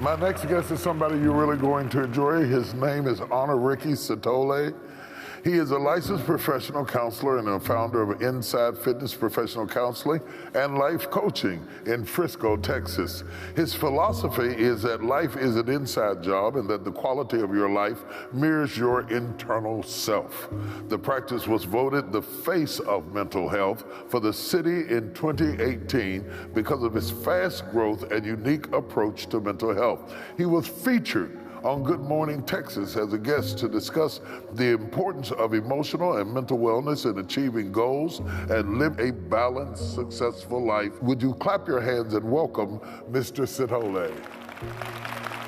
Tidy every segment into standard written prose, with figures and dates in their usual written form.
My next guest is somebody you're really going to enjoy. His name is Honour.R Sithole. He is a licensed professional counselor and a founder of Inside Fitness Professional Counseling and Life Coaching in Frisco, Texas. His philosophy is that life is an inside job and that the quality of your life mirrors your internal self. The practice was voted the face of mental health for the city in 2018 because of his fast growth and unique approach to mental health. He was featured on Good Morning Texas as a guest to discuss the importance of emotional and mental wellness in achieving goals and live a balanced, successful life. Would you clap your hands and welcome Mr. Sithole?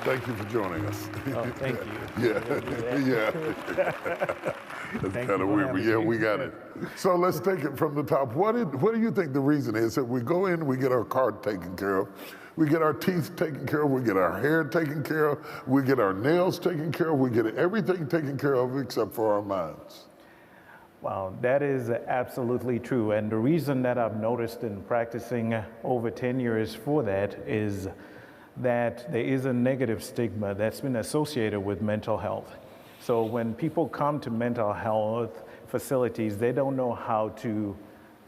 Thank you for joining us. Oh, thank you. Yeah. That's kind of weird, but yeah, we got it. So let's take it from the top. What do you think the reason is that we go in, we get our car taken care of, we get our teeth taken care of, we get our hair taken care of, we get our nails taken care of, we get everything taken care of except for our minds? Wow, that is absolutely true. And the reason that I've noticed in practicing over 10 years for that is that there is a negative stigma that's been associated with mental health. So when people come to mental health facilities, they don't know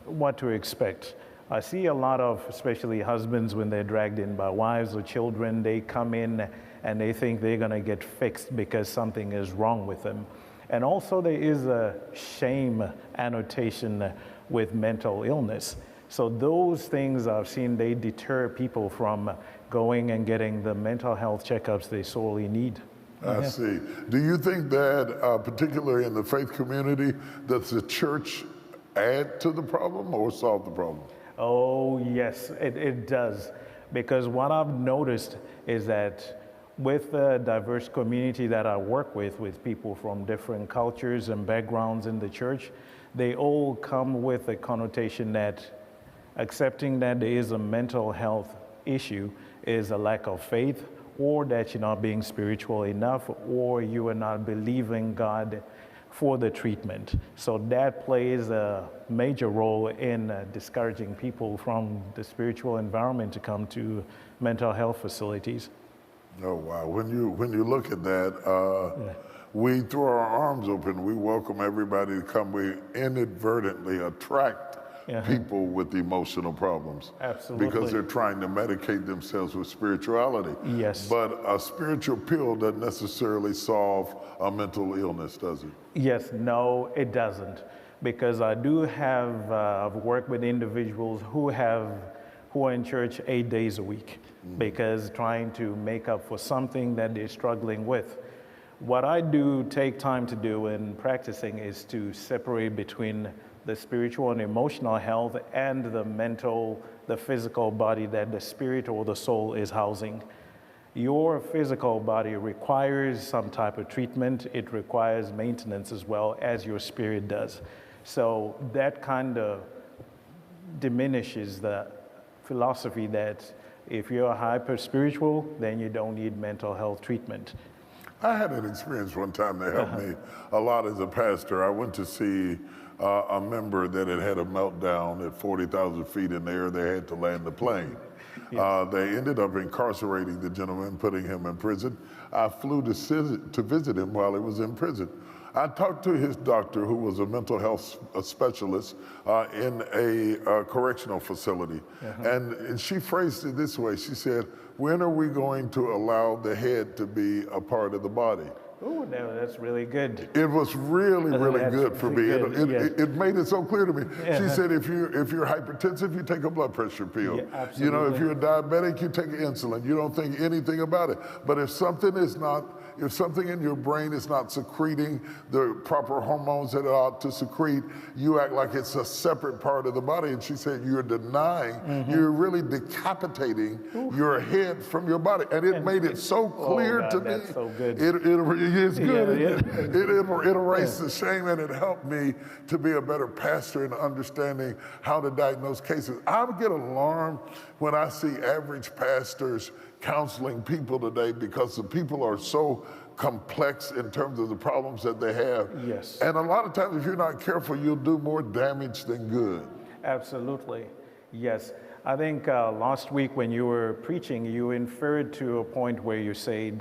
what to expect. I see a lot of, especially husbands, when they're dragged in by wives or children, they come in and they think they're gonna get fixed because something is wrong with them. And also there is a shame annotation with mental illness. So those things I've seen, they deter people from going and getting the mental health checkups they sorely need. I see. Do you think that, particularly in the faith community, does the church add to the problem or solve the problem? Oh, yes, it does. Because what I've noticed is that with the diverse community that I work with people from different cultures and backgrounds in the church, they all come with a connotation that accepting that there is a mental health issue is a lack of faith, or that you're not being spiritual enough, or you are not believing God for the treatment. So that plays a major role in discouraging people from the spiritual environment to come to mental health facilities. Oh, wow. When you look at that, we throw our arms open. We welcome everybody to come. We inadvertently attract people with emotional problems. Absolutely. Because they're trying to medicate themselves with spirituality. Yes. But a spiritual pill doesn't necessarily solve a mental illness, does it? Yes, no, it doesn't. Because I do have, I've worked with individuals who are in church 8 days a week, because trying to make up for something that they're struggling with. What I do take time to do in practicing is to separate between the spiritual and emotional health and the mental, the physical body that the spirit or the soul is housing. Your physical body requires some type of treatment. It requires maintenance as well as your spirit does. So that kind of diminishes the philosophy that if you're hyper spiritual, then you don't need mental health treatment. I had an experience one time that helped me a lot as a pastor. I went to see a member that had a meltdown at 40,000 feet in the air. They had to land the plane. Yes. They ended up incarcerating the gentleman, putting him in prison. I flew to visit him while he was in prison. I talked to his doctor, who was a mental health specialist in a correctional facility. And she phrased it this way. She said, when are we going to allow the head to be a part of the body? Oh, no, that's really good. It was really good for me. It made it so clear to me. She said, if you're hypertensive, you take a blood pressure pill. You know, if you're diabetic, you take insulin. You don't think anything about it. But if something in your brain is not secreting the proper hormones that it ought to secrete, you act like it's a separate part of the body. And she said, you're denying, you're really decapitating your head from your body. And it made it so clear to me. That's so good. It's good. It erased the shame, and it helped me to be a better pastor in understanding how to diagnose cases. I would get alarmed when I see average pastors counseling people today, because the people are so complex in terms of the problems that they have. Yes. And a lot of times, if you're not careful, you'll do more damage than good. Absolutely. Yes. I think last week when you were preaching, you inferred to a point where you said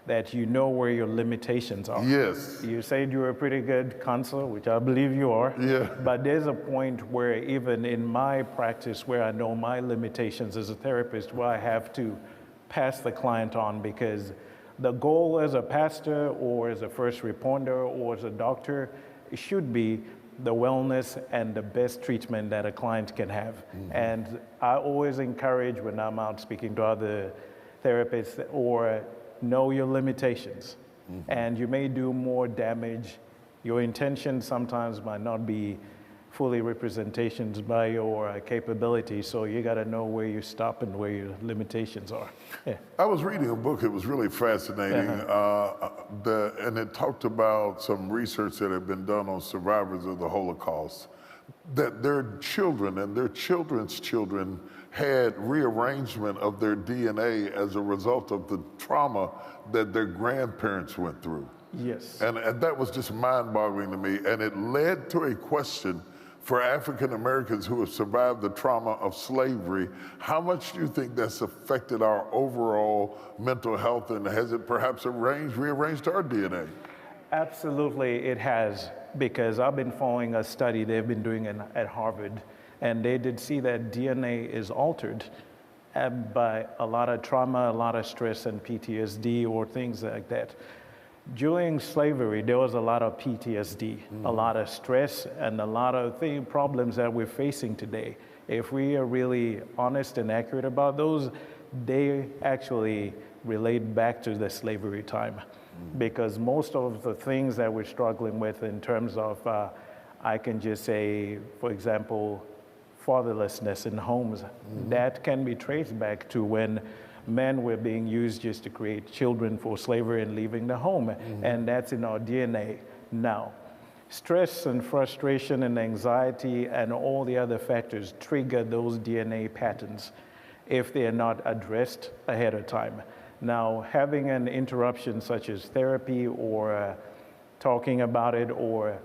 that you know where your limitations are. Yes. You said you're a pretty good counselor, which I believe you are. Yeah. But there's a point where even in my practice where I know my limitations as a therapist, where I have to pass the client on, because the goal as a pastor or as a first responder or as a doctor, it should be the wellness and the best treatment that a client can have. Mm-hmm. And I always encourage when I'm out speaking to other therapists, or know your limitations. Mm-hmm. And you may do more damage. Your intention sometimes might not be fully representations by your capability, so you got to know where you stop and where your limitations are. Yeah. I was reading a book, it was really fascinating, and it talked about some research that had been done on survivors of the Holocaust, that their children and their children's children had rearrangement of their DNA as a result of the trauma that their grandparents went through. Yes. And that was just mind-boggling to me. And it led to a question for African Americans who have survived the trauma of slavery. How much do you think that's affected our overall mental health, and has it perhaps rearranged our DNA? Absolutely, it has, because I've been following a study they've been doing at Harvard, and they did see that DNA is altered by a lot of trauma, a lot of stress and PTSD or things like that. During slavery, there was a lot of PTSD, a lot of stress, and a lot of problems that we're facing today. If we are really honest and accurate about those, they actually relate back to the slavery time. Because most of the things that we're struggling with in terms of, I can just say, for example, fatherlessness in homes, that can be traced back to when men were being used just to create children for slavery and leaving the home. And that's in our DNA now. Stress and frustration and anxiety and all the other factors trigger those DNA patterns if they are not addressed ahead of time. Now, having an interruption such as therapy or talking about it or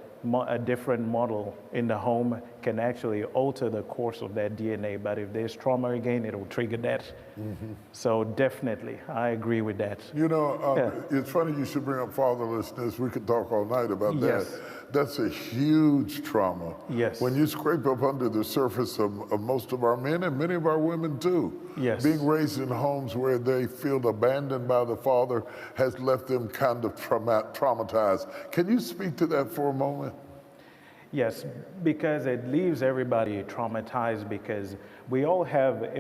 a different model in the home can actually alter the course of that DNA, but if there's trauma again, it'll trigger that. So definitely, I agree with that. You know, it's funny you should bring up fatherlessness. We could talk all night about that. That's a huge trauma. Yes. When you scrape up under the surface of most of our men and many of our women too. Yes. Being raised in homes where they feel abandoned by the father has left them kind of traumatized. Can you speak to that for a moment? Yes, because it leaves everybody traumatized, because we all have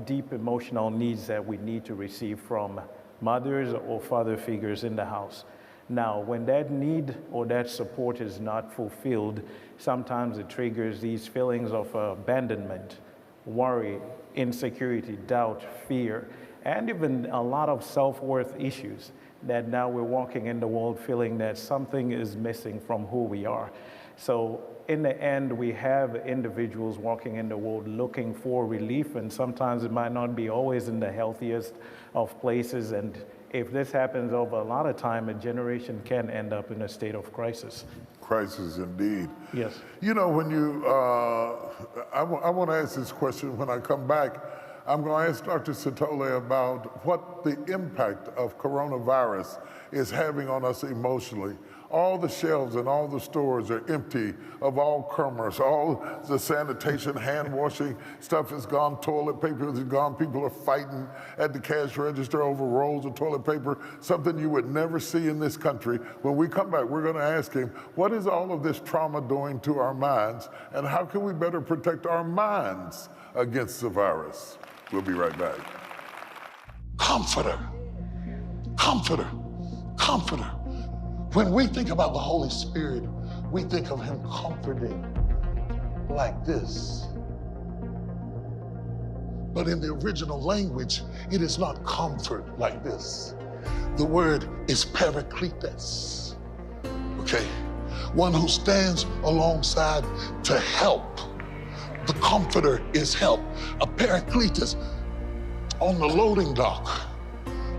deep emotional needs that we need to receive from mothers or father figures in the house. Now, when that need or that support is not fulfilled, sometimes it triggers these feelings of abandonment, worry, insecurity, doubt, fear, and even a lot of self-worth issues that now we're walking in the world feeling that something is missing from who we are. So in the end, we have individuals walking in the world looking for relief, and sometimes it might not be always in the healthiest of places. And if this happens over a lot of time, a generation can end up in a state of crisis. Crisis indeed. Yes. You know, when you, I want to ask this question when I come back. I'm going to ask Dr. Sithole about what the impact of coronavirus is having on us emotionally. All the shelves and all the stores are empty of all commerce. All the sanitation, hand washing stuff is gone. Toilet paper is gone. People are fighting at the cash register over rolls of toilet paper, something you would never see in this country. When we come back, we're going to ask him, what is all of this trauma doing to our minds, and how can we better protect our minds against the virus? We'll be right back. Comforter, comforter, comforter. When we think about the Holy Spirit, we think of him comforting like this. But in the original language, it is not comfort like this. The word is parakletos, okay? One who stands alongside to help. The comforter is help. A parakletos on the loading dock,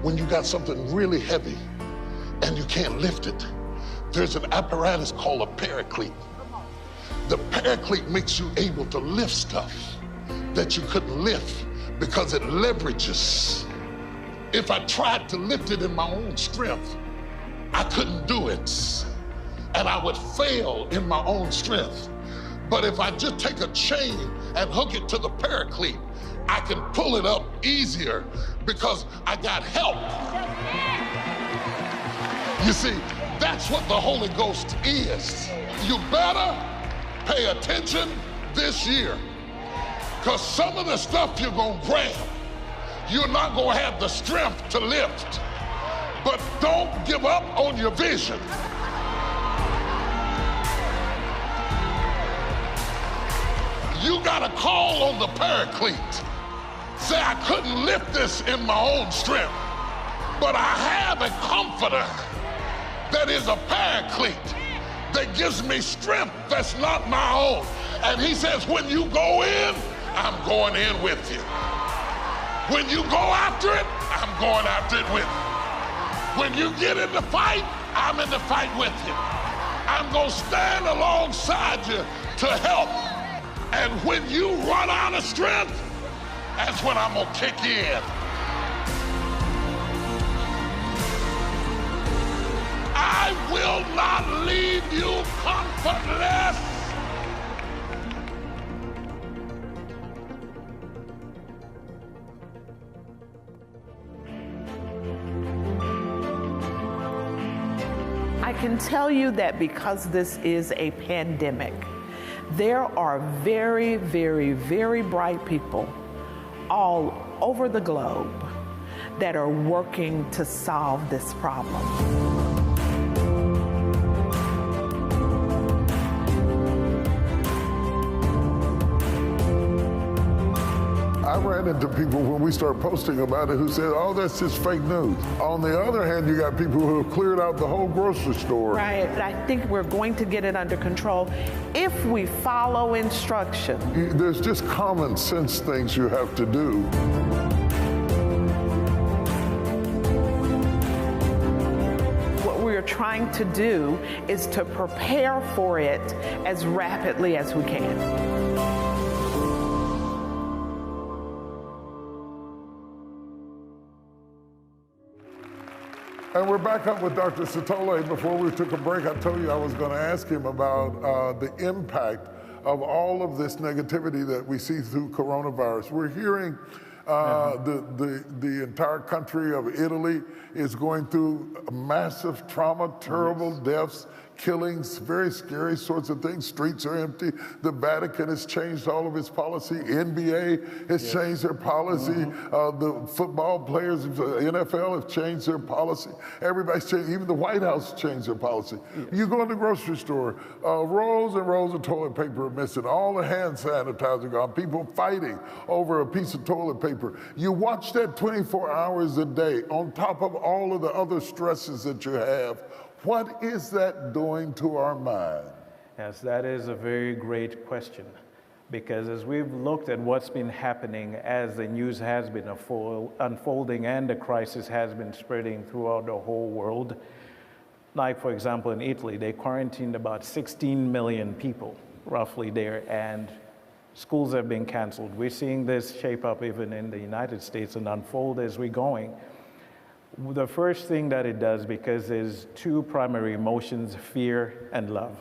when you got something really heavy and you can't lift it, there's an apparatus called a paraclete. The paraclete makes you able to lift stuff. that you couldn't lift because it leverages. If I tried to lift it in my own strength, I couldn't do it, and I would fail in my own strength. But if I just take a chain and hook it to the paraclete, I can pull it up easier because I got help. You see, that's what the Holy Ghost is. You better pay attention this year, because some of the stuff you're gonna grab, you're not gonna have the strength to lift. But don't give up on your vision. You gotta call on the paraclete. Say, I couldn't lift this in my own strength, but I have a comforter that is a paraclete that gives me strength that's not my own. And he says, when you go in, I'm going in with you. When you go after it, I'm going after it with you. When you get in the fight, I'm in the fight with you. I'm gonna stand alongside you to help. And when you run out of strength, that's when I'm gonna kick in. I will not leave you comfortless. I can tell you that because this is a pandemic, there are very, very, very bright people all over the globe that are working to solve this problem. I ran into people when we started posting about it who said, oh, that's just fake news. On the other hand, you got people who have cleared out the whole grocery store. Right, but I think we're going to get it under control if we follow instructions. There's just common sense things you have to do. What we're trying to do is to prepare for it as rapidly as we can. And we're back up with Dr. Sithole. Before we took a break, I told you I was going to ask him about the impact of all of this negativity that we see through coronavirus. We're hearing the entire country of Italy is going through massive trauma, terrible deaths, killings, very scary sorts of things. Streets are empty. The Vatican has changed all of its policy. NBA has changed their policy. The football players, NFL have changed their policy. Everybody's changed. Even the White House changed their policy. You go in the grocery store, rolls and rolls of toilet paper are missing. All the hand sanitizer gone. People fighting over a piece of toilet paper. You watch that 24 hours a day on top of all of the other stresses that you have. What is that doing to our mind? Yes, that is a very great question, because as we've looked at what's been happening as the news has been unfolding and the crisis has been spreading throughout the whole world, like for example in Italy, they quarantined about 16 million people roughly there, and schools have been canceled. We're seeing this shape up even in the United States and unfold as we're going. The first thing that it does, because there's two primary emotions, fear and love.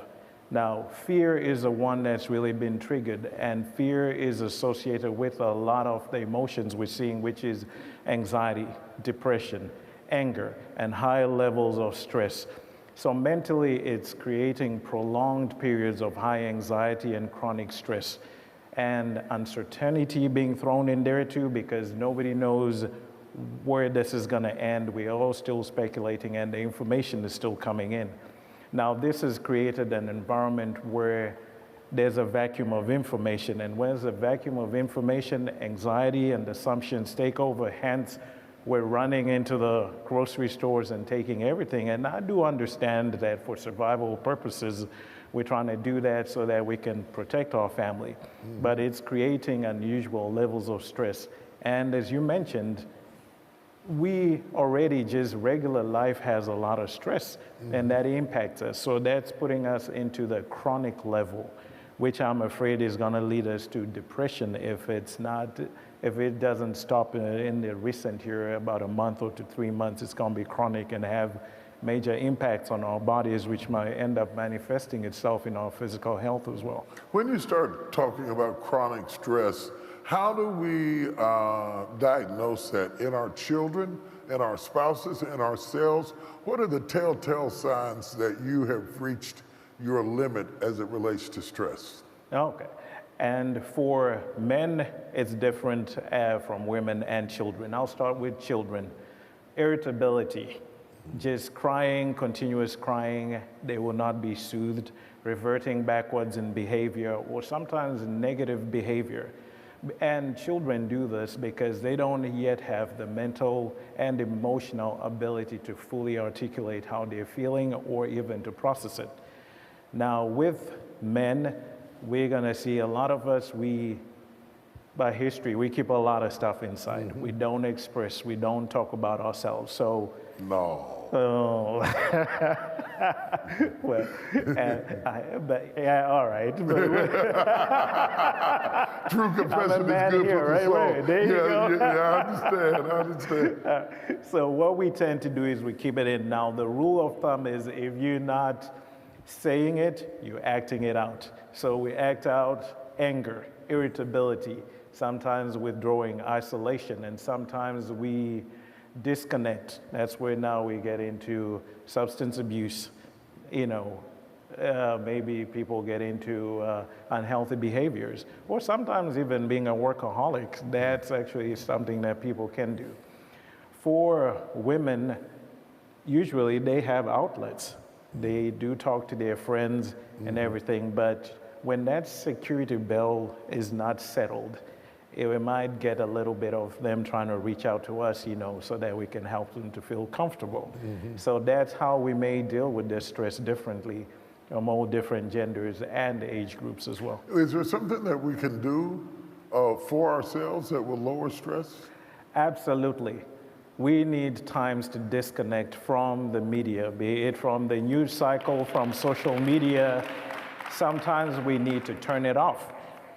Now, fear is the one that's really been triggered, and fear is associated with a lot of the emotions we're seeing, which is anxiety, depression, anger, and high levels of stress. So mentally, it's creating prolonged periods of high anxiety and chronic stress, and uncertainty being thrown in there too, because nobody knows where this is going to end. We're all still speculating, and the information is still coming in. Now, this has created an environment where there's a vacuum of information, and when there's a vacuum of information, anxiety and assumptions take over. Hence, we're running into the grocery stores and taking everything. And I do understand that for survival purposes, we're trying to do that so that we can protect our family. But it's creating unusual levels of stress. And as you mentioned, we already just regular life has a lot of stress, and that impacts us. So that's putting us into the chronic level which I'm afraid is going to lead us to depression if it doesn't stop in the recent year, about a month or to 3 months. It's going to be chronic and have major impacts on our bodies, which might end up manifesting itself in our physical health as well. When you start talking about chronic stress, how do we diagnose that in our children, in our spouses, in ourselves? What are the telltale signs that you have reached your limit as it relates to stress? Okay. And for men, it's different from women and children. I'll start with children. Irritability. Just crying, continuous crying, they will not be soothed, reverting backwards in behavior or sometimes negative behavior. And children do this because they don't yet have the mental and emotional ability to fully articulate how they're feeling or even to process it. Now with men, we're gonna see a lot of us, by history, we keep a lot of stuff inside. Mm-hmm. We don't express, we don't talk about ourselves. So no. Oh, well, but yeah, all right. True confession is good here, for the soul. Right. There you go. Yeah, I understand. So what we tend to do is we keep it in. Now, the rule of thumb is if you're not saying it, you're acting it out. So we act out anger, irritability, sometimes withdrawing, isolation, and sometimes we disconnect. That's where now we get into substance abuse. Maybe people get into unhealthy behaviors, or sometimes even being a workaholic. That's actually something that people can do. For women, usually they have outlets. They do talk to their friends and everything, but when that security bell is not settled, it might get a little bit of them trying to reach out to us, so that we can help them to feel comfortable. Mm-hmm. So that's how we may deal with this stress differently among different genders and age groups as well. Is there something that we can do for ourselves that will lower stress? Absolutely. We need times to disconnect from the media, be it from the news cycle, from social media. Sometimes we need to turn it off,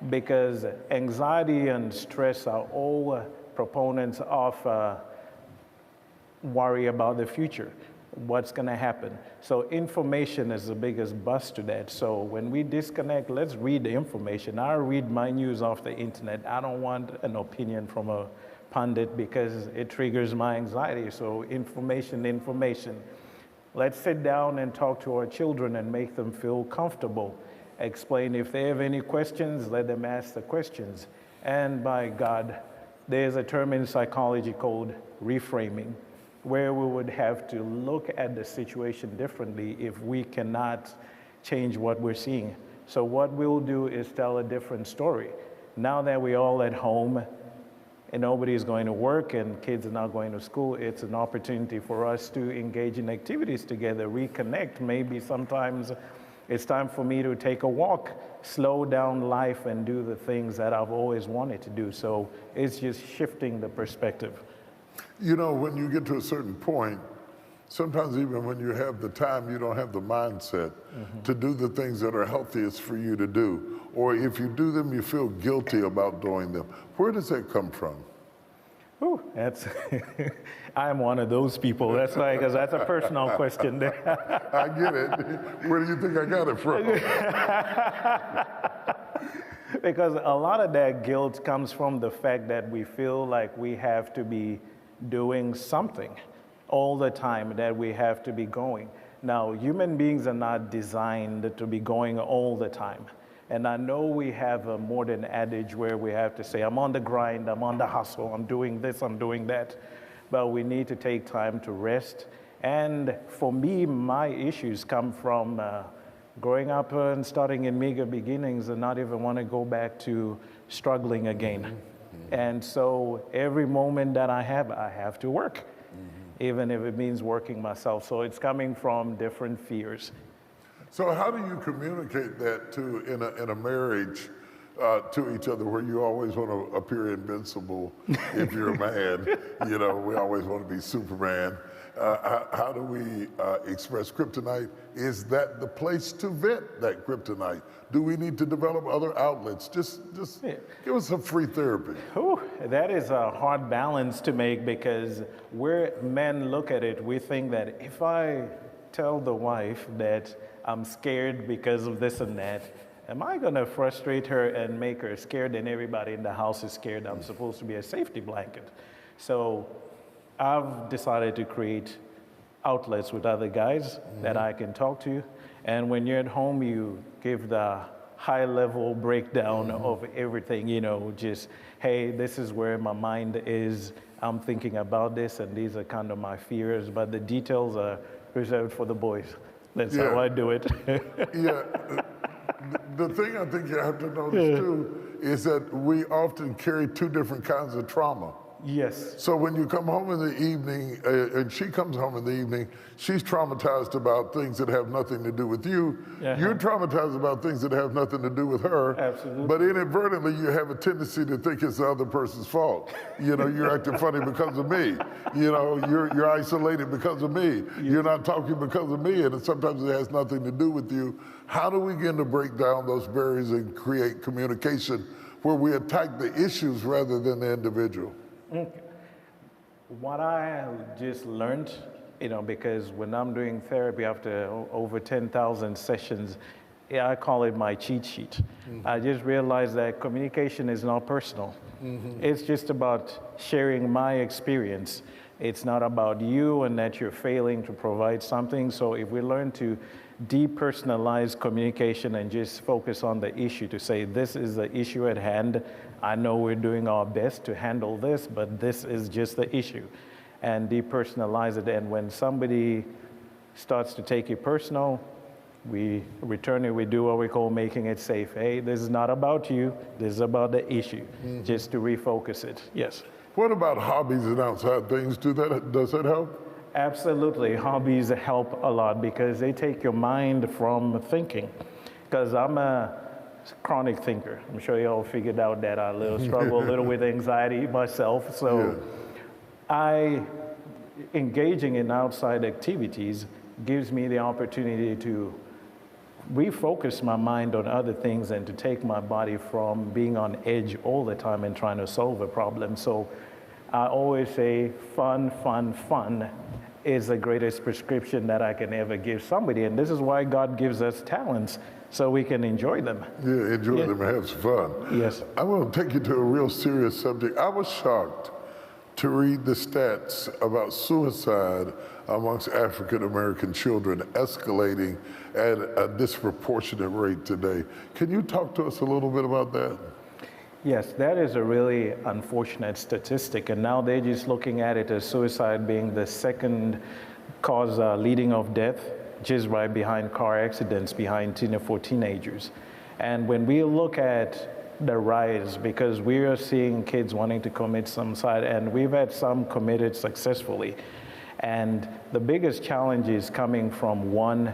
because anxiety and stress are all proponents of worry about the future, what's going to happen. So information is the biggest bust to that. So when we disconnect, let's read the information. I read my news off the internet. I don't want an opinion from a pundit because it triggers my anxiety. So information. Let's sit down and talk to our children and make them feel comfortable. Explain if they have any questions, let them ask the questions. And by God, there's a term in psychology called reframing, where we would have to look at the situation differently if we cannot change what we're seeing. So what we'll do is tell a different story. Now that we're all at home and nobody is going to work and kids are not going to school, it's an opportunity for us to engage in activities together, reconnect. Maybe sometimes it's time for me to take a walk, slow down life, and do the things that I've always wanted to do. So it's just shifting the perspective. When you get to a certain point, sometimes even when you have the time, you don't have the mindset to do the things that are healthiest for you to do. Or if you do them, you feel guilty about doing them. Where does that come from? Ooh, I'm one of those people. That's why, because that's a personal question there. I get it. Where do you think I got it from? Because a lot of that guilt comes from the fact that we feel like we have to be doing something all the time, that we have to be going. Now, human beings are not designed to be going all the time. And I know we have a modern adage where we have to say, I'm on the grind, I'm on the hustle, I'm doing this, I'm doing that. But we need to take time to rest. And for me, my issues come from growing up and starting in meager beginnings and not even want to go back to struggling again. And so every moment that I have to work, even if it means working myself. So it's coming from different fears. So how do you communicate that in a marriage to each other, where you always want to appear invincible if you're a man. You know, we always want to be Superman. How do we express kryptonite? Is that the place to vent that kryptonite? Do we need to develop other outlets? Just give us some free therapy. Ooh, that is a hard balance to make, because where men look at it, we think that if I tell the wife that I'm scared because of this and that, am I going to frustrate her and make her scared, and everybody in the house is scared? I'm supposed to be a safety blanket. So I've decided to create outlets with other guys that I can talk to. And when you're at home, you give the high-level breakdown of everything, you know, just, hey, this is where my mind is. I'm thinking about this, and these are kind of my fears, but the details are reserved for the boys. That's how I do it. The thing I think you have to notice too is that we often carry two different kinds of trauma. Yes. So when you come home in the evening, and she comes home in the evening, she's traumatized about things that have nothing to do with you. You're traumatized about things that have nothing to do with her. Absolutely. But inadvertently, you have a tendency to think it's the other person's fault. You know, you're acting funny because of me. You know, you're isolated because of me. You're not talking because of me, and sometimes it has nothing to do with you. How do we begin to break down those barriers and create communication where we attack the issues rather than the individual? What I just learned, you know, because when I'm doing therapy after over 10,000 sessions, I call it my cheat sheet. I just realized that communication is not personal. It's just about sharing my experience. It's not about you and that you're failing to provide something. So if we learn to depersonalize communication and just focus on the issue, to say, this is the issue at hand. I know we're doing our best to handle this, but this is just the issue. And depersonalize it. And when somebody starts to take it personal, we return it, we do what we call making it safe. Hey, this is not about you, this is about the issue, just to refocus it. Yes. What about hobbies and outside things? Does that help? Absolutely. Hobbies help a lot because they take your mind from thinking. Because I'm a chronic thinker. I'm sure you all figured out that I struggle a little with anxiety myself. So engaging in outside activities gives me the opportunity to refocus my mind on other things and to take my body from being on edge all the time and trying to solve a problem. So I always say fun, fun, fun is the greatest prescription that I can ever give somebody. And this is why God gives us talents, so we can enjoy them. Yeah, enjoy them and have some fun. Yes. I want to take you to a real serious subject. I was shocked to read the stats about suicide amongst African American children escalating at a disproportionate rate today. Can you talk to us a little bit about that? Yes, that is a really unfortunate statistic, and now they're just looking at it as suicide being the second cause leading of death, just right behind car accidents, for teenagers. And when we look at the rise, because we are seeing kids wanting to commit suicide, and we've had some committed successfully. And the biggest challenge is coming from one,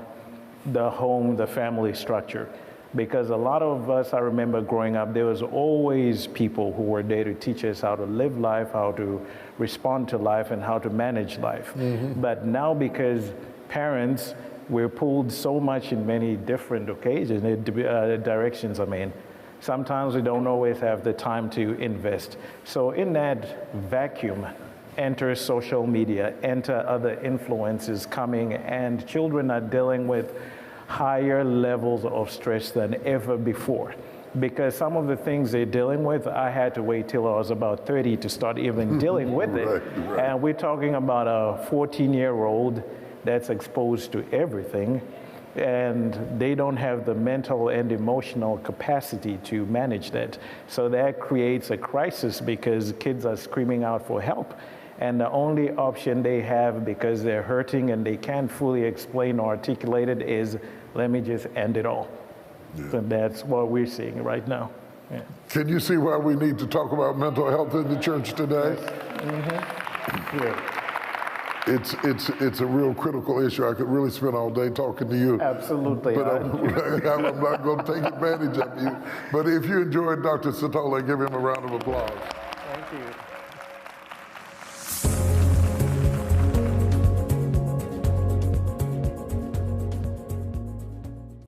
the home, the family structure. Because a lot of us, I remember growing up, there was always people who were there to teach us how to live life, how to respond to life, and how to manage life. But now, because parents, we're pulled so much in many different occasions, directions, sometimes we don't always have the time to invest. So in that vacuum, enter social media, enter other influences coming, and children are dealing with higher levels of stress than ever before. Because some of the things they're dealing with, I had to wait till I was about 30 to start even dealing with it. Right. And we're talking about a 14-year-old that's exposed to everything, and they don't have the mental and emotional capacity to manage that. So that creates a crisis because kids are screaming out for help. And the only option they have, because they're hurting and they can't fully explain or articulate it, is let me just end it all. So that's what we're seeing right now. Yeah. Can you see why we need to talk about mental health in the church today? it's a real critical issue. I could really spend all day talking to you. Absolutely. But I'm not going to take advantage of you. But if you enjoyed Dr. Sithole, give him a round of applause. Thank you.